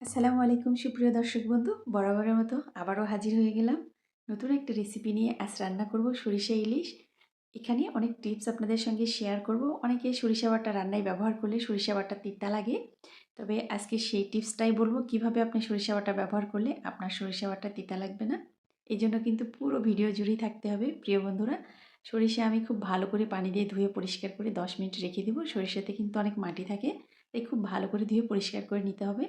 আসসালামু আলাইকুম সুপ্রিয় দর্শক বন্ধু, বরাবরের মতো আবারও হাজির হয়ে গেলাম নতুন একটা রেসিপি নিয়ে। আজ রান্না করব সরিষা ইলিশ। এখানে অনেক টিপস আপনাদের সঙ্গে শেয়ার করব। অনেকে সরিষা বাটা রান্নায় ব্যবহার করলে সরিষা বাটা তিতা লাগে, তবে আজকে সেই টিপসটাই বলবো কিভাবে আপনি সরিষা বাটা ব্যবহার করলে আপনার সরিষা বাটা তিতা লাগবে না। এই জন্য কিন্তু পুরো ভিডিও জুড়েই থাকতে হবে প্রিয় বন্ধুরা। সরিষা আমি খুব ভালো করে পানি দিয়ে ধুয়ে পরিষ্কার করে 10 মিনিট রেখে দেবো। সরিষাতে কিন্তু অনেক মাটি থাকে, তাই খুব ভালো করে ধুয়ে পরিষ্কার করে নিতে হবে।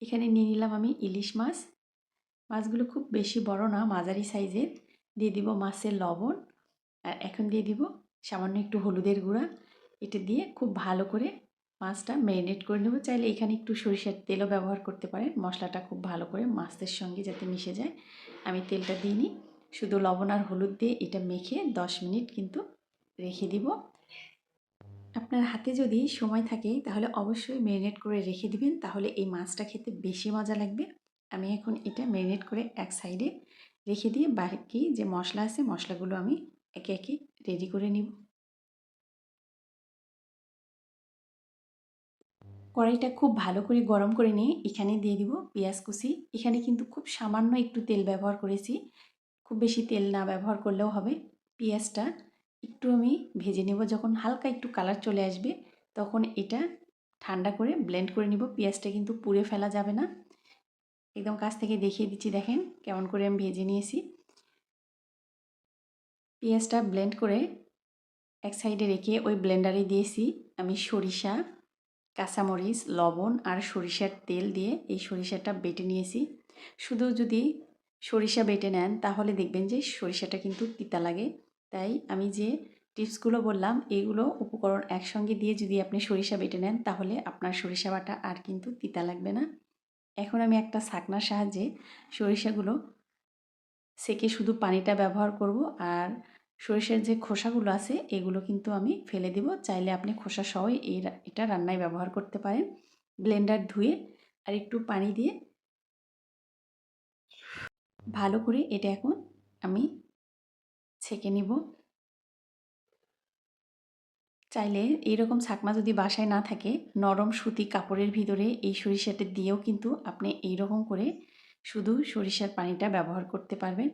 এখানে নিয়ে নিলাম আমি ইলিশ মাছ। মাছগুলো খুব বেশি বড় না, মাঝারি সাইজের। দিয়ে দিব মাছের লবণ, আর এখন দিয়ে দিব সামান্য একটু হলুদের গুঁড়া। এটা দিয়ে খুব ভালো করে মাছটা ম্যারিনেট করে নেব। চাইলে এখানে একটু সরিষার তেলও ব্যবহার করতে পারেন, মশলাটা খুব ভালো করে মাছের সঙ্গে যাতে মিশে যায়। আমি তেলটা দিইনি, শুধু লবণ আর হলুদ দিয়ে এটা মেখে 10 মিনিট কিন্তু রেখে দিব। আপনার হাতে যদি সময় থাকে তাহলে অবশ্যই ম্যারিনেট করে রেখে দিবেন, তাহলে এই মাছটা খেতে বেশি মজা লাগবে। আমি এখন এটা ম্যারিনেট করে এক সাইডে রেখে দিয়ে বাকি যে মশলা আছে মশলাগুলো আমি একে একে রেডি করে নিব। কড়াইটা খুব ভালো করে গরম করে নিয়ে এখানে দিয়ে দিব পেঁয়াজ কুচি। এখানে কিন্তু খুব সামান্য একটু তেল ব্যবহার করেছি, খুব বেশি তেল না ব্যবহার করলেও হবে। পেঁয়াজটা একটু আমি ভেজে নেব, যখন হালকা একটু কালার চলে আসবে তখন এটা ঠান্ডা করে ব্লেন্ড করে নিব। পেঁয়াজটা কিন্তু পুড়ে ফেলা যাবে না। একদম কাছ থেকে দেখিয়ে দিচ্ছি, দেখেন কেমন করে আমি ভেজে নিয়েছি। পেঁয়াজটা ব্লেন্ড করে এক সাইডে রেখে ওই ব্লেন্ডারে দিয়েছি আমি সরিষা, কাঁচামরিচ, লবণ আর সরিষার তেল দিয়ে এই সরিষাটা বেটে নিয়েছি। শুধু যদি সরিষা বেটে নেন তাহলে দেখবেন যে সরিষাটা কিন্তু তিতা লাগে। তাই আমি যে টিপসগুলো বললাম এইগুলো উপকরণ একসঙ্গে দিয়ে যদি আপনি সরিষা বেটে নেন তাহলে আপনার সরিষা বাটা আর কিন্তু তিতা লাগবে না। এখন আমি একটা ছাঁকনার সাহায্যে সরিষাগুলো সেকে শুধু পানিটা ব্যবহার করব, আর সরিষার যে খোসাগুলো আছে এগুলো কিন্তু আমি ফেলে দিব। চাইলে আপনি খোসা সহই এটা রান্নায় ব্যবহার করতে পারেন। ব্লেন্ডার ধুয়ে আর একটু পানি দিয়ে ভালো করে এটা এখন আমি ছেঁকে নিব। চাইলে এইরকম ছাকমা যদি বাসায় না থাকে, নরম সুতি কাপড়ের ভিতরে এই সরিষাটা দিয়েও কিন্তু আপনি এইরকম করে শুধু সরিষার পানিটা ব্যবহার করতে পারবেন।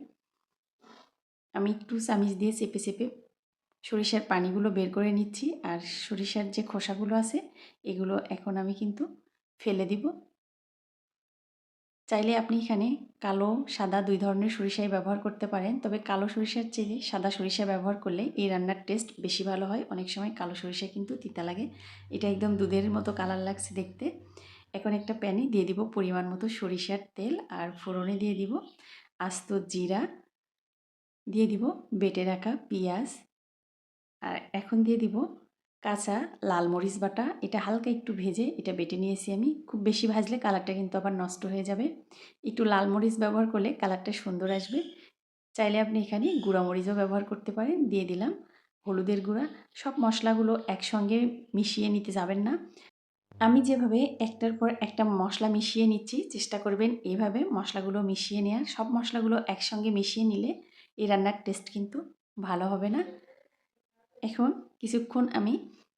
আমি একটু চামিচ দিয়ে চেপে চেপে সরিষার পানিগুলো বের করে নিচ্ছি, আর সরিষার যে খোসাগুলো আছে এগুলো এখন আমি কিন্তু ফেলে দিব। চাইলে আপনি এখানে কালো সাদা দুই ধরনের সরিষাই ব্যবহার করতে পারেন, তবে কালো সরিষার চেয়ে সাদা সরিষা ব্যবহার করলে এই রান্নার টেস্ট বেশি ভালো হয়। অনেক সময় কালো সরিষা কিন্তু তিতা লাগে। এটা একদম দুধের মতো কালার লাগছে দেখতে। এখন একটা প্যানে দিয়ে দিব পরিমাণ মতো সরিষার তেল, আর ফোড়নে দিয়ে দিব আস্ত জিরা, দিয়ে দিব বেটে রাখা পেঁয়াজ, আর এখন দিয়ে দিব কাঁচা লাল মরিচ বাটা। এটা হালকা একটু ভেজে এটা বেটে নিয়েছি আমি। খুব বেশি ভাজলে কালারটা কিন্তু আবার নষ্ট হয়ে যাবে। একটু লাল মরিচ ব্যবহার করলে কালারটা সুন্দর আসবে। চাইলে আপনি এখানে গুঁড়া মরিচও ব্যবহার করতে পারেন। দিয়ে দিলাম হলুদের গুঁড়া। সব মশলাগুলো একসঙ্গে মিশিয়ে নিতে যাবেন না। আমি যেভাবে একটার পর একটা মশলা মিশিয়ে নিচ্ছি, চেষ্টা করবেন এইভাবে মশলাগুলো মিশিয়ে নেওয়ার। সব মশলাগুলো একসঙ্গে মিশিয়ে নিলে এই রান্নার টেস্ট কিন্তু ভালো হবে না। এখন কিছুক্ষণ আমি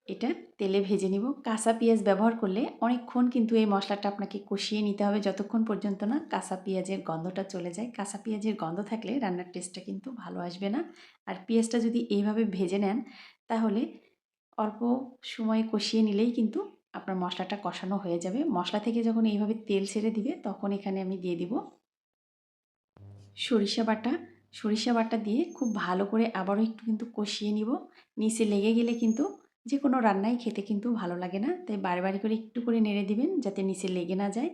এটা তেলে ভেজে নিব। কাঁচা পেঁয়াজ ব্যবহার করলে অনেকক্ষণ কিন্তু এই মশলাটা আপনাকে কষিয়ে নিতে হবে, যতক্ষণ পর্যন্ত না কাঁচা পেঁয়াজের গন্ধটা চলে যায়। কাঁচা পেঁয়াজের গন্ধ থাকলে রান্নার টেস্টটা কিন্তু ভালো আসবে না। আর পেঁয়াজটা যদি এইভাবে ভেজে নেন তাহলে অল্প সময় কষিয়ে নিলেই কিন্তু আপনার মশলাটা কষানো হয়ে যাবে। মশলা থেকে যখন এইভাবে তেল ছেড়ে দিবে তখন এখানে আমি দিয়ে দিব সরিষা বাটা। সরিষা বাটা দিয়ে খুব ভালো করে আবারও একটু কিন্তু কষিয়ে নিব। নিচে লেগে গেলে কিন্তু যে কোনো রান্নাই খেতে কিন্তু ভালো লাগে না, তাই বারবার করে একটু করে নেড়ে দিবেন যাতে নিচে লেগে না যায়।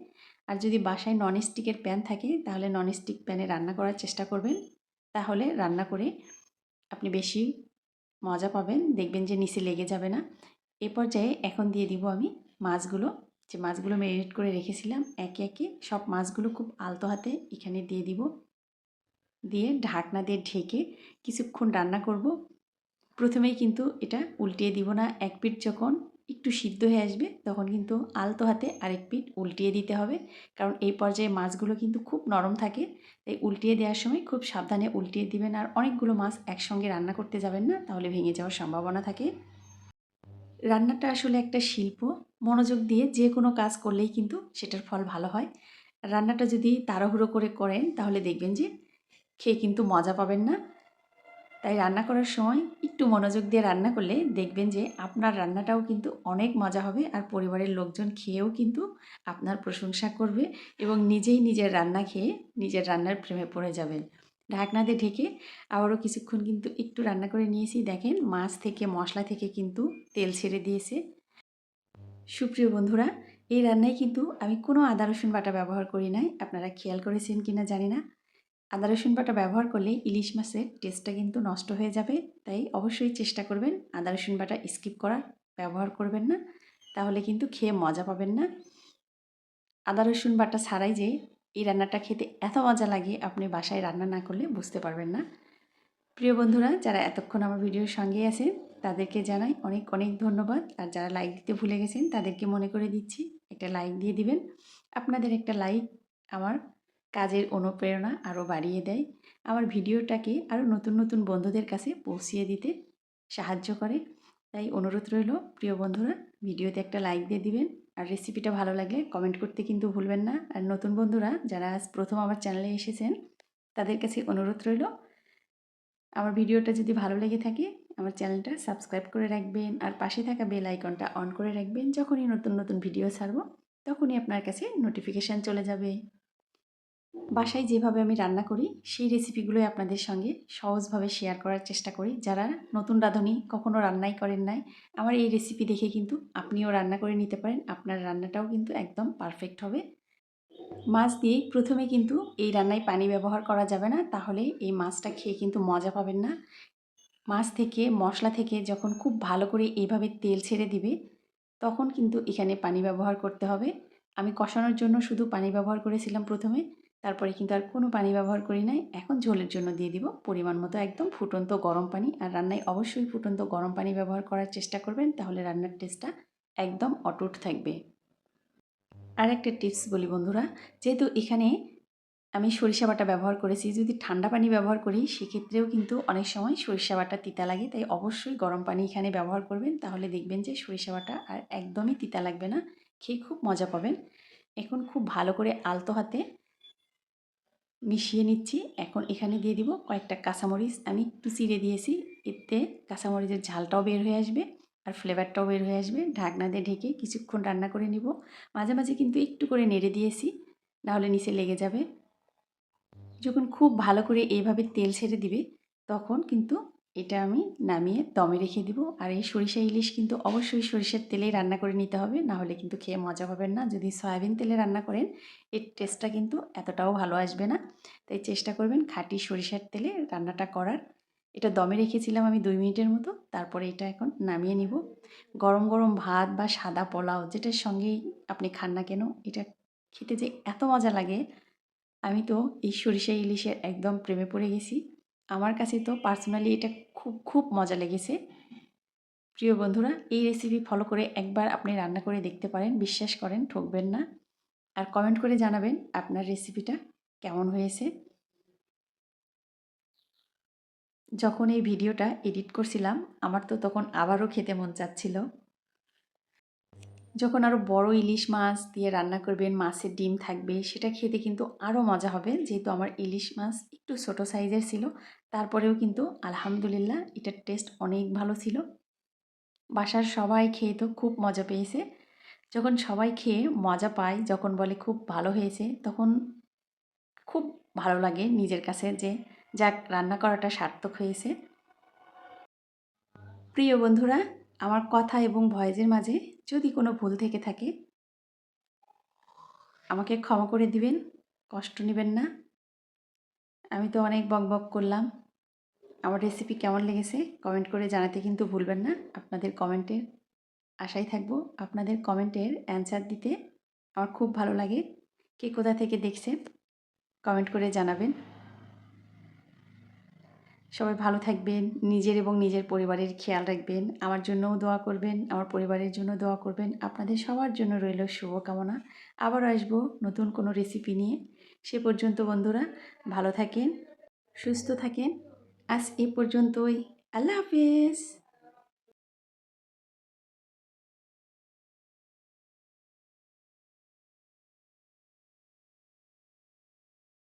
আর যদি বাসায় ননস্টিকের প্যান থাকে তাহলে ননস্টিক প্যানে রান্না করার চেষ্টা করবেন, তাহলে রান্না করে আপনি বেশি মজা পাবেন, দেখবেন যে নিচে লেগে যাবে না। এ পর্যায়ে এখন দিয়ে দিব আমি মাছগুলো। যে মাছগুলো ম্যারিনেট করে রেখেছিলাম একে একে সব মাছগুলো খুব আলতো হাতে এখানে দিয়ে দিব। দিয়ে ঢাকনা দিয়ে ঢেকে কিছুক্ষণ রান্না করব। প্রথমেই কিন্তু এটা উল্টিয়ে দিব না। এক পিঠ যখন একটু সিদ্ধ হয়ে আসবে তখন কিন্তু আলতো হাতে আরেক পিঠ উল্টিয়ে দিতে হবে, কারণ এই পর্যায়ে মাছগুলো কিন্তু খুব নরম থাকে। তাই উল্টিয়ে দেওয়ার সময় খুব সাবধানে উল্টিয়ে দিবেন। আর অনেকগুলো মাছ একসঙ্গে রান্না করতে যাবেন না, তাহলে ভেঙে যাওয়ার সম্ভাবনা থাকে। রান্নাটা আসলে একটা শিল্প। মনোযোগ দিয়ে যে কোনো কাজ করলেই কিন্তু সেটার ফল ভালো হয়। রান্নাটা যদি তাড়াহুড়ো করে করেন তাহলে দেখবেন যে খেয়ে কিন্তু মজা পাবেন না। তাই রান্না করার সময় একটু মনোযোগ দিয়ে রান্না করলে দেখবেন যে আপনার রান্নাটাও কিন্তু অনেক মজা হবে, আর পরিবারের লোকজন খেয়েও কিন্তু আপনার প্রশংসা করবে এবং নিজেই নিজের রান্না খেয়ে নিজের রান্নার প্রেমে পড়ে যাবেন। ঢাকনা দিয়ে ঢেকে আবারও কিছুক্ষণ কিন্তু একটু রান্না করে নিয়েছি। দেখেন মাছ থেকে মশলা থেকে কিন্তু তেল ছেড়ে দিয়েছে। সুপ্রিয় বন্ধুরা, এই রান্নায় কিন্তু আমি কোনো আদা রসুন বাটা ব্যবহার করি নাই। আপনারা খেয়াল করেছেন কিনা জানি না। আদা রসুন বাটা ব্যবহার করলে ইলিশ মাছের টেস্টটা কিন্তু নষ্ট হয়ে যাবে। তাই অবশ্যই চেষ্টা করবেন আদা রসুন বাটা স্কিপ করার, ব্যবহার করবেন না, তাহলে কিন্তু খেয়ে মজা পাবেন না। আদা রসুন বাটা ছাড়াই যে এই রান্নাটা খেতে এত মজা লাগে আপনি বাসায় রান্না না করলে বুঝতে পারবেন না। প্রিয় বন্ধুরা, যারা এতক্ষণ আমার ভিডিওর সঙ্গে আছেন তাদেরকে জানাই অনেক অনেক ধন্যবাদ। আর যারা লাইক দিতে ভুলে গেছেন তাদেরকে মনে করে দিচ্ছি একটা লাইক দিয়ে দিবেন। আপনাদের একটা লাইক আমার কাজের অনুপ্রেরণা আরও বাড়িয়ে দেয়, আমার ভিডিওটাকে আরও নতুন নতুন বন্ধুদের কাছে পৌঁছিয়ে দিতে সাহায্য করে। তাই অনুরোধ রইল প্রিয় বন্ধুরা, ভিডিওতে একটা লাইক দিয়ে দিবেন। আর রেসিপিটা ভালো লাগলে কমেন্ট করতে কিন্তু ভুলবেন না। আর নতুন বন্ধুরা যারা আজ প্রথম আমার চ্যানেলে এসেছেন তাদের কাছে অনুরোধ রইল, আমার ভিডিওটা যদি ভালো লেগে থাকে আমার চ্যানেলটা সাবস্ক্রাইব করে রাখবেন, আর পাশে থাকা বেল আইকনটা অন করে রাখবেন। যখনই নতুন নতুন ভিডিও ছাড়ব তখনই আপনার কাছে নোটিফিকেশান চলে যাবে। বাসায় যেভাবে আমি রান্না করি সেই রেসিপিগুলোই আপনাদের সঙ্গে সহজভাবে শেয়ার করার চেষ্টা করি। যারা নতুন রাঁধুনি, কখনো রান্নাই করেন নাই, আমার এই রেসিপি দেখে কিন্তু আপনিও রান্না করে নিতে পারেন। আপনার রান্নাটাও কিন্তু একদম পারফেক্ট হবে। মাছ দিয়ে প্রথমে কিন্তু এই রান্নায় পানি ব্যবহার করা যাবে না, তাহলে এই মাছটা খেয়ে কিন্তু মজা পাবেন না। মাছ থেকে মশলা থেকে যখন খুব ভালো করে এইভাবে তেল ছেড়ে দিবে তখন কিন্তু এখানে পানি ব্যবহার করতে হবে। আমি কষানোর জন্য শুধু পানি ব্যবহার করেছিলাম প্রথমে, তারপরে কিন্তু আর কোনো পানি ব্যবহার করি নাই। এখন ঝোলের জন্য দিয়ে দিব পরিমাণ মতো একদম ফুটন্ত গরম পানি। আর রান্নায় অবশ্যই ফুটন্ত গরম পানি ব্যবহার করার চেষ্টা করবেন, তাহলে রান্নার টেস্টটা একদম অটুট থাকবে। আর একটা টিপস বলি বন্ধুরা, যেহেতু এখানে আমি সরিষা বাটা ব্যবহার করেছি, যদি ঠান্ডা পানি ব্যবহার করি সেক্ষেত্রেও কিন্তু অনেক সময় সরিষা বাটা তিতা লাগে। তাই অবশ্যই গরম পানি এখানে ব্যবহার করবেন, তাহলে দেখবেন যে সরিষা বাটা আর একদমই তিতা লাগবে না, খেয়ে খুব মজা পাবেন। এখন খুব ভালো করে আলতো হাতে মিশিয়ে নিচ্ছি। এখন এখানে দিয়ে দিব কয়েকটা কাঁচামরিচ, আমি একটু চিড়ে দিয়েছি, এতে কাঁচামরিচের ঝালটাও বের হয়ে আসবে আর ফ্লেভারটাও বের হয়ে আসবে। ঢাকনা দিয়ে ঢেকে কিছুক্ষণ রান্না করে নিব। মাঝে মাঝে কিন্তু একটু করে নেড়ে দিয়েছি, নাহলে নিচে লেগে যাবে। যখন খুব ভালো করে এইভাবে তেল ছেড়ে দিবে তখন কিন্তু এটা আমি নামিয়ে দমে রেখে দিব। আর এই সরিষা ইলিশ কিন্তু অবশ্যই সরিষার তেলেই রান্না করে নিতে হবে, না হলে কিন্তু খেয়ে মজা পাবেন না। যদি সয়াবিন তেলে রান্না করেন এর টেস্টটা কিন্তু এতটাও ভালো আসবে না। তাই চেষ্টা করবেন খাঁটি সরিষার তেলে রান্নাটা করার। এটা দমে রেখেছিলাম আমি 2 মিনিটের মতো, তারপরে এটা এখন নামিয়ে নিব। গরম গরম ভাত বা সাদা পোলাও যেটার সঙ্গেই আপনি খান না কেন, এটা খেতে যে এত মজা লাগে। আমি তো এই সরিষা ইলিশের একদম প্রেমে পড়ে গেছি। আমার কাছে তো পার্সোনালি এটা খুব খুব মজা লেগেছে। প্রিয় বন্ধুরা, এই রেসিপি ফলো করে একবার আপনি রান্না করে দেখতে পারেন, বিশ্বাস করেন ঠকবেন না। আর কমেন্ট করে জানাবেন আপনার রেসিপিটা কেমন হয়েছে। যখন এই ভিডিওটা এডিট করছিলাম আমার তো তখন আবারও খেতে মন চাচ্ছিল। যখন আরও বড় ইলিশ মাছ দিয়ে রান্না করবেন, মাছের ডিম থাকবে, সেটা খেতে কিন্তু আরও মজা হবে। যেহেতু আমার ইলিশ মাছ একটু ছোটো সাইজের ছিল, তারপরেও কিন্তু আলহামদুলিল্লাহ এটার টেস্ট অনেক ভালো ছিল। বাসার সবাই খেয়ে তো খুব মজা পেয়েছে। যখন সবাই খেয়ে মজা পায়, যখন বলে খুব ভালো হয়েছে, তখন খুব ভালো লাগে নিজের কাছে যে যাক, রান্না করাটা সার্থক হয়েছে। প্রিয় বন্ধুরা, আমার কথা এবং ভয়েসের মাঝে যদি কোনো ভুল থেকে থাকে আমাকে ক্ষমা করে দিবেন, কষ্ট নেবেন না। আমি তো অনেক বকবক করলাম। আমার রেসিপি কেমন লেগেছে কমেন্ট করে জানাতে কিন্তু ভুলবেন না। আপনাদের কমেন্টের আশায় থাকবো। আপনাদের কমেন্টের অ্যান্সার দিতে আমার খুব ভালো লাগে। কে কোথা থেকে দেখছেন কমেন্ট করে জানাবেন। সবাই ভালো থাকবেন, নিজের এবং নিজের পরিবারের খেয়াল রাখবেন। আমার জন্যও দোয়া করবেন, আমার পরিবারের জন্য দোয়া করবেন। আপনাদের সবার জন্য রইল শুভকামনা। আবারও আসবো নতুন কোনো রেসিপি নিয়ে। সে পর্যন্ত বন্ধুরা ভালো থাকেন, সুস্থ থাকেন। আজ এ পর্যন্তই। আল্লাহ হাফেজ।